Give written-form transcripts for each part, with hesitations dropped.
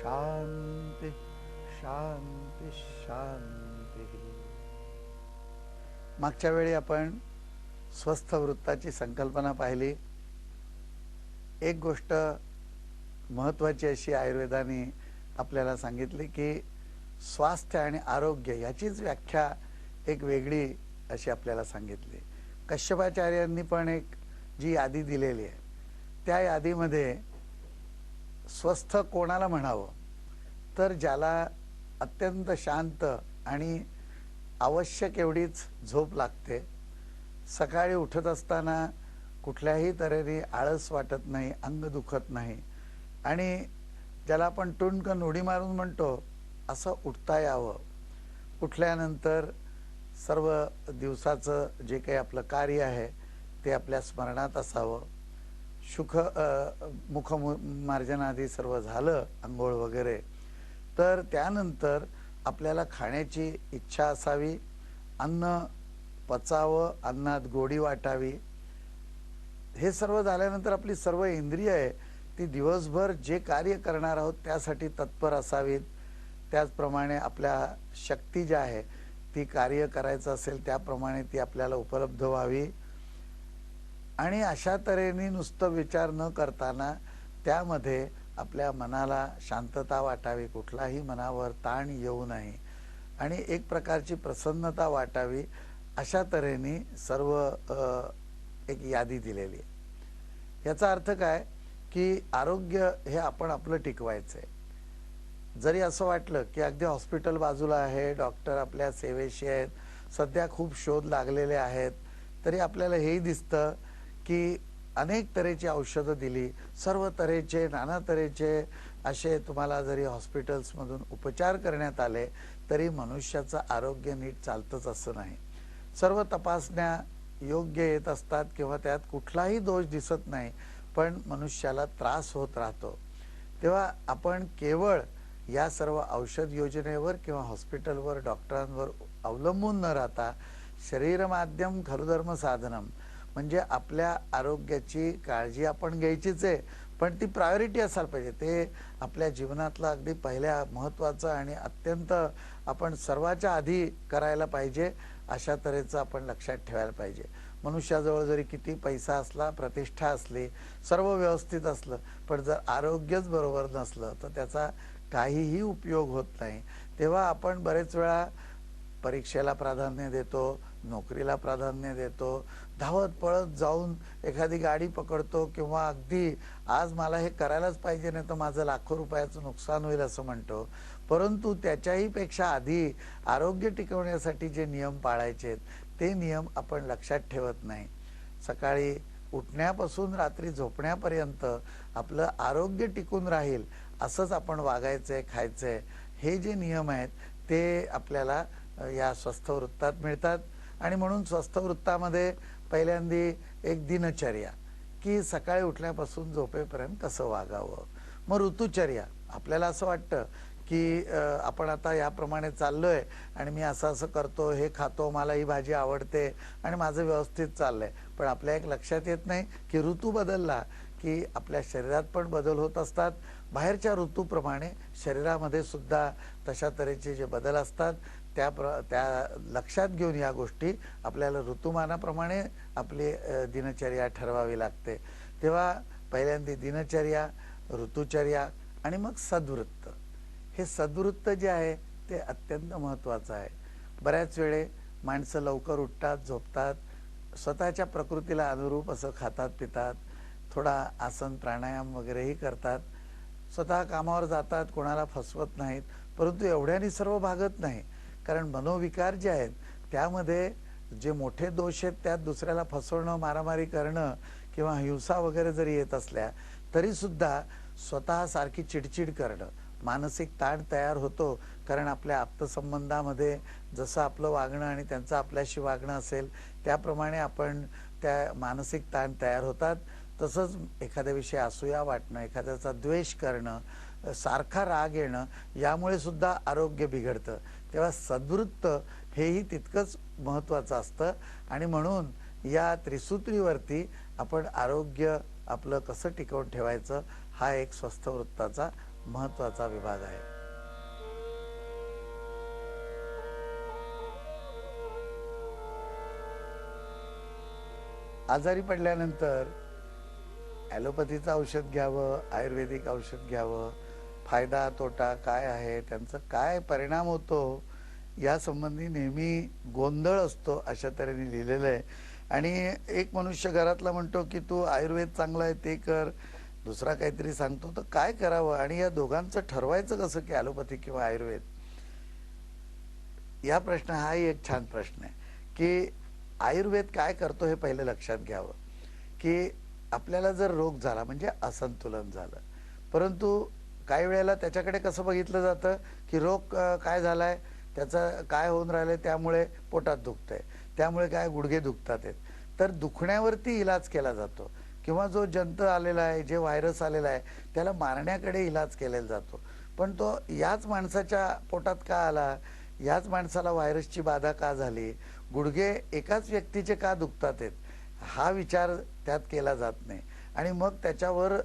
शांति शांति शांति। मागच्या वेळी आपण स्वस्थ वृत्ताची संकल्पना पाहिली। एक गोष्ट महत्त्वाची अशी आयुर्वेदाने आपल्याला सांगितली की स्वास्थ्य आणि आरोग्य याचीच व्याख्या एक वेगळी अशी आपल्याला सांगितली। कश्यपाचार्यांनी पण एक जी यादी दिलेली आहे त्या यादीमध्ये स्वस्थ कोणाला म्हणावं तर ज्याला अत्यंत शांत आणि आवश्यक एवढीच झोप लागते, सकाळी उठत असताना कुठल्याही तऱ्हेने आळस वाटत नाही, अंग दुखत नाही आणि ज्याला आपण टुणकन उडी मारून म्हणतो असं उठता यावं। उठल्यानंतर सर्व दिवसाचं जे काही आपलं कार्य आहे ते आपल्या स्मरणात असावं। मुखमार्जनादी सर्व झालं, अंघोळ वगैरे, तर त्यानंतर आपल्याला खाण्याची इच्छा असावी, अन्न पचावं, अन्नात गोडी वाटावी। हे सर्व झाल्यानंतर आपली सर्व इंद्रिय आहे ती दिवसभर जे कार्य करणार आहोत त्यासाठी तत्पर असावीत। त्याचप्रमाणे आपल्या शक्ती जी आहे ती कार्य करायचं असेल त्याप्रमाणे ती आपल्याला उपलब्ध व्हावी आणि अशा तऱ्हेने नुसतं विचार न करताना त्यामध्ये आपल्या मनाला शांतता वाटावी, कुठलाही मनावर ताण येऊ नये आणि एक प्रकारची प्रसन्नता वाटावी। अशा तऱ्हेने सर्व एक यादी दिलेली आहे। याचा अर्थ काय की आरोग्य हे आपण आपलं टिकवायचं आहे। जरी असं वाटलं की अगदी हॉस्पिटल बाजूला आहे, डॉक्टर आपल्या सेवेशी आहेत, सध्या खूप शोध लागलेले आहेत, तरी आपल्याला हेही दिसतं की अनेक तऱ्हेची औषधं दिली, सर्व तऱ्हेचे नाना तऱ्हेचे असे तुम्हाला जरी हॉस्पिटल्समधून उपचार करण्यात आले तरी मनुष्याचं आरोग्य नीट चालतंच असं नाही। सर्व तपासण्या योग्य येत असतात किंवा त्यात कुठलाही दोष दिसत नाही, पण मनुष्याला त्रास होत राहतो। तेव्हा आपण केवळ या सर्व औषध योजनेवर किंवा हॉस्पिटलवर डॉक्टरांवर अवलंबून न राहता शरीर माध्यम खलु धर्म साधनम म्हणजे आपल्या आरोग्याची काळजी आपण घ्यायचीच आहे, पण ती प्रायोरिटी असायला पाहिजे। ते आपल्या जीवनातलं अगदी पहिल्या महत्त्वाचं आणि अत्यंत आपण सर्वाच्या आधी करायला पाहिजे अशा तऱ्हेचं आपण लक्षात ठेवायला पाहिजे। मनुष्याजवळ जरी किती पैसा असला, प्रतिष्ठा असली, सर्व व्यवस्थित असलं, पण जर आरोग्यच बरोबर नसलं तर त्याचा काहीही उपयोग होत नाही। तेव्हा आपण बरेच वेळा परीक्षेला प्राधान्य देतो, नोकरीला प्राधान्य देतो, धावत पळत जाऊन एखादी गाडी पकडतो किंवा अगदी आज मला हे करायलाच पाहिजे नाही तर माझं लाखो रुपयाचं नुकसान होईल असं म्हणतो। परंतु त्याच्याही पेक्षा आधी आरोग्य टिकवण्यासाठी जे नियम पाळायचे आहेत ते नियम आपण लक्षात ठेवत नाही। सकाळी उठण्यापासून रात्री झोपण्यापर्यंत आपलं आरोग्य टिकून राहील असंच आपण वागायचंय, खायचंय। हे जे नियम आहेत ते आपल्याला या स्वस्थ वृत्तात मिळतात आणि म्हणून स्वस्थ वृत्तामध्ये पहिल्यांदी एक दिनचर्या की सकाळी उठल्यापासून झोपेपर्यंत कसं वागावं। मग ऋतुचर्या, आपल्याला असं वाटतं की आपण आता याप्रमाणे चाललोय आणि मी असं असं करतो, हे खातो, मला ही भाजी आवडते आणि माझं व्यवस्थित चाललंय, पण आपल्या एक लक्षात येत नाही की ऋतू बदलला की आपल्या शरीरात पण बदल होत असतात। बाहेरच्या ऋतूप्रमाणे शरीरामध्ये सुद्धा तशा तऱ्हेचे जे बदल असतात त्या लक्षात घेऊन या गोष्टी आपल्याला ऋतुमानाप्रमाणे आपली दिनचर्या ठरवावी लागते। तेव्हा पहिल्यांदा दिनचर्या, ऋतुचर्या आणि मग सद्वृत्त। हे सद्वृत्त जे आहे ते अत्यंत महत्त्वाचं आहे। बऱ्याच वेळे माणसं लवकर उठतात, झोपतात, स्वतःच्या प्रकृतीला अनुरूप असं खातात पितात, थोडा आसन प्राणायाम वगैरेही करतात, स्वतः कामावर जातात, कोणाला फसवत नाहीत, परंतु एवढ्याने सर्व भागत नाही। कारण मनोविकार जे आहेत त्यामध्ये जे मोठे दोष आहेत त्यात दुसऱ्याला फसवणं, मारामारी करणं किंवा हिंसा वगैरे जरी येत असल्या तरी सुद्धा स्वतः सारखी चिडचिड करणं, मानसिक ताण तयार होतो। कारण आपल्या आप्तसंबंधामध्ये जसं आपलं वागणं आणि त्यांचं आपल्याशी वागणं असेल त्याप्रमाणे आपण त्या मानसिक ताण तयार होतात। तसंच एखाद्याविषयी असूया वाटणं, एखाद्याचा द्वेष करणं, सारखा राग येणं, यामुळे सुद्धा आरोग्य बिघडतं। तेव्हा सद्वृत्त हेही तितकंच महत्त्वाचं असतं आणि म्हणून या त्रिसूत्रीवरती आपण आरोग्य आपलं कसं टिकवून ठेवायचं हा एक स्वस्थ वृत्ताचा महत्वाचा विभाग आहे. आजारी पडल्यानंतर ॲलोपॅथीचं औषध घ्यावं, आयुर्वेदिक औषध घ्यावं, फायदा तोटा काय आहे, त्यांचा काय परिणाम होतो या संबंधी नेहमी गोंधळ असतो अशा तऱ्हेने लिहिलेलं आहे. आणि एक मनुष्य घरातला म्हणतो की तू आयुर्वेद चांगला आहे ते कर, दुसरा काहीतरी सांगतो, तर काय करावं आणि या दोघांचं ठरवायचं कसं की ॲलोपॅथी किंवा आयुर्वेद? या प्रश्न हाही एक छान प्रश्न आहे की आयुर्वेद काय करतो हे पहिले लक्षात घ्यावं. की आपल्याला जर रोग झाला म्हणजे असंतुलन झालं, परंतु काही वेळेला त्याच्याकडे कसं बघितलं जातं की रोग काय झालाय, त्याचं काय होऊन राहिलंय, त्यामुळे पोटात दुखतंय, त्यामुळे काय गुडघे दुखतात आहेत, तर दुखण्यावरती इलाज केला जातो. किंवा जो जंत आलेला आहे, जे व्हायरस आलेला आहे, त्याला मारण्याकडे इलाज केला जातो. पण तो याच माणसाच्या पोटात का आला, याच माणसाला व्हायरसची बाधा का झाली, गुडघे एकाच व्यक्तीचे का दुखतात आहेत, हा विचार त्यात केला जात नाही. आणि मग त्याच्यावर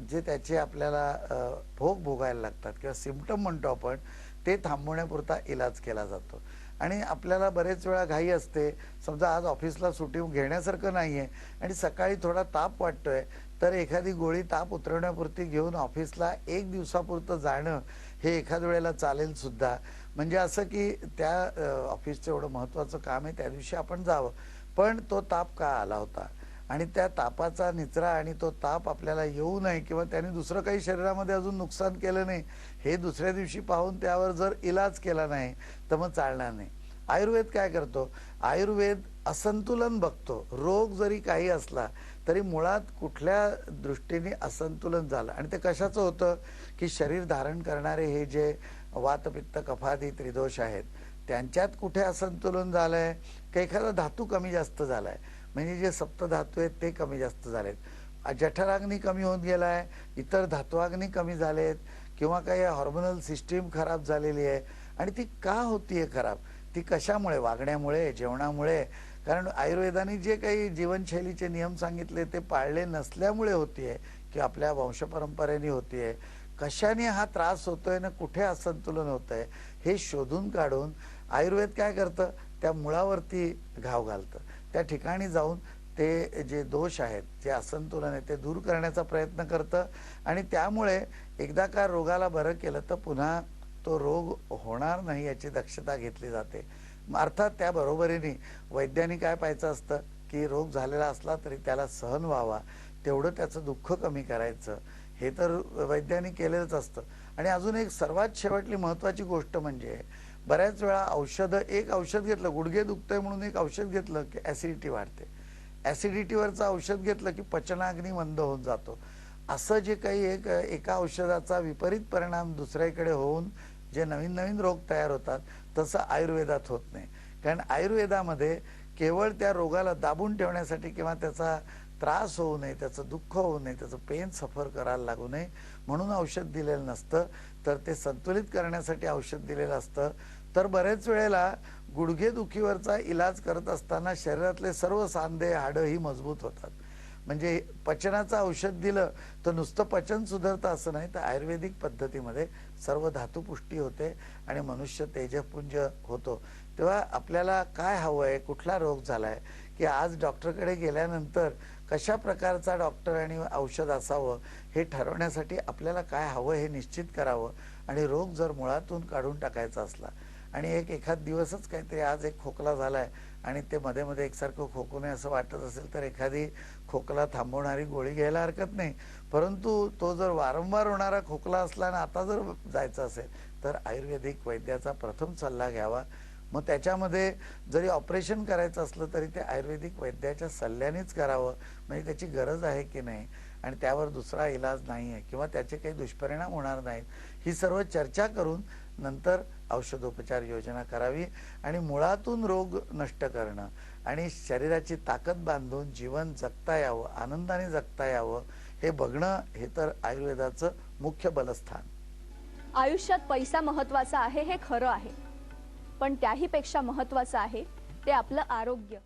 जे त्याचे आपल्याला भोग भोगायला लागतात किंवा सिम्पटम म्हणतो आपण, ते थांबवण्यापुरता इलाज केला जातो. आणि आपल्याला बरेच वेळा घाई असते, समजा आज ऑफिसला सुट्टी घेण्यासारखं नाही आहे आणि सकाळी थोडा ताप वाटतोय, तर एखादी गोळी ताप उतरवण्यापुरती घेऊन ऑफिसला एक दिवसापुरतं जाणं हे एखाद वेळेला चालेल सुद्धा. म्हणजे असं की त्या ऑफिसचं एवढं महत्त्वाचं काम आहे, त्या दिवशी आपण जावं. पण तो ताप का आला होता आणि त्या तापाचा निचरा आणि तो ताप आपल्याला येऊ नये किंवा त्याने दुसरं काही शरीरामध्ये अजून नुकसान केलं नाही हे दुसऱ्या दिवशी पाहून त्यावर जर इलाज केला नाही तर मग चालणार नाही. आयुर्वेद काय करतो, आयुर्वेद असंतुलन बघतो. रोग जरी काही असला तरी मुळात कुठल्या दृष्टीने असंतुलन झालं, आणि ते कशाचं होतं की शरीर धारण करणारे हे जे वात पित्त कफादी त्रिदोष आहेत त्यांच्यात कुठे असंतुलन झालंय, की एखादा धातू कमी जास्त झालाय, म्हणजे जे सप्तधातू आहेत ते कमी जास्त झालेत, जठराग्नी कमी होत गेलाय, इतर धातुअग्नी कमी झालेत, किंवा काही हार्मोनल सिस्टीम खराब झालेली आहे. आणि ती का होतीये खराब, ती कशामुळे, वागण्यामुळे, जेवणामुळे, कारण आयुर्वेदाने जे काही जीवनशैलीचे नियम सांगितले ते पाळले नसल्यामुळे होतीये की आपल्या वंशपरंपरेने होतीये. कशाने हा त्रास होतोय ना कुठे असंतुलन होतंय हे शोधून काढून आयुर्वेद काय करतं, त्या मुळावरती घाव घालतं. त्या ठिकाणी जाऊन ते जे दोष आहेत, जे असंतुलन आहे ते दूर करण्याचा प्रयत्न करतं. आणि त्यामुळे एकदा का रोगाला बरं केलं तर पुन्हा तो रोग होणार नाही याची दक्षता घेतली जाते. अर्थात त्या बरोबरीने वैद्यांनी काय पाहायचं असतं की रोग झालेला असला तरी त्याला सहन व्हावा, तेवढं त्याचं दुःख कमी करायचं, हे तर वैद्यांनी केलेलंच असतं. आणि अजून एक सर्वात शेवटली महत्त्वाची गोष्ट म्हणजे बऱ्याच वेळा औषधं, एक औषध घेतलं, गुडघे दुखतंय म्हणून एक औषध घेतलं की ॲसिडिटी वाढते, ॲसिडिटीवरचं औषध घेतलं की पचनाग्नी मंद होऊन जातो. असं जे काही एका औषधाचा विपरीत परिणाम दुसऱ्याकडे होऊन जे नवीन नवीन रोग तयार होतात तसं आयुर्वेदात होत नाही. कारण आयुर्वेदामध्ये केवळ त्या रोगाला दाबून ठेवण्यासाठी किंवा त्याचा त्रास होऊ नये, त्याचं दुःख होऊ नये, त्याचं पेन सफर करायला लागू नये म्हणून औषध दिलेलं नसतं, तर ते संतुलित करण्यासाठी औषध दिलेलं असतं. तर बरेच वेळेला गुडघेदुखीवरचा इलाज करत असताना शरीरातले सर्व सांधे हाडं ही मजबूत होतात. म्हणजे पचनाचं औषध दिलं तर नुसतं पचन सुधारतं असं नाही, तर आयुर्वेदिक पद्धतीमध्ये सर्व धातुपुष्टी होते आणि मनुष्य तेजपुंज होतो. तेव्हा आपल्याला काय हवं आहे, कुठला रोग झालाय, की आज डॉक्टरकडे गेल्यानंतर कशा प्रकारचा डॉक्टर आणि औषध असावं हे ठरवण्यासाठी आपल्याला काय हवं हे निश्चित करावं. आणि रोग जर मुळातून काढून टाकायचा असला आणि एखाद दिवसच काहीतरी आज एक खोकला झालाय आणि ते मध्ये मध्ये एकसारखं खोकू नये असं वाटत असेल तर एखादी खोकला थांबवणारी गोळी घ्यायला हरकत नाही. परंतु तो जर वारंवार होणारा खोकला असला आणि आता जर जायचं असेल तर आयुर्वेदिक वैद्याचा प्रथम सल्ला घ्यावा. मग त्याच्यामध्ये जरी ऑपरेशन करायचं असलं तरी ते आयुर्वेदिक वैद्याच्या सल्ल्यानेच करावं, म्हणजे त्याची गरज आहे की नाही आणि त्यावर दुसरा इलाज नाही आहे किंवा त्याचे काही दुष्परिणाम होणार नाहीत, ही सर्व चर्चा करून नंतर औषधोपचार योजना करावी. आणि मुळातून रोग नष्ट करणं आणि शरीराची ताकद बांधून जीवन जगता यावं, आनंदाने जगता यावं हे बघणं, हे तर आयुर्वेदाचं मुख्य बलस्थान. आयुष्यात पैसा महत्त्वाचा आहे हे खरं आहे, पण त्याही पेक्षा महत्त्वाचं आहे ते आपलं आरोग्य.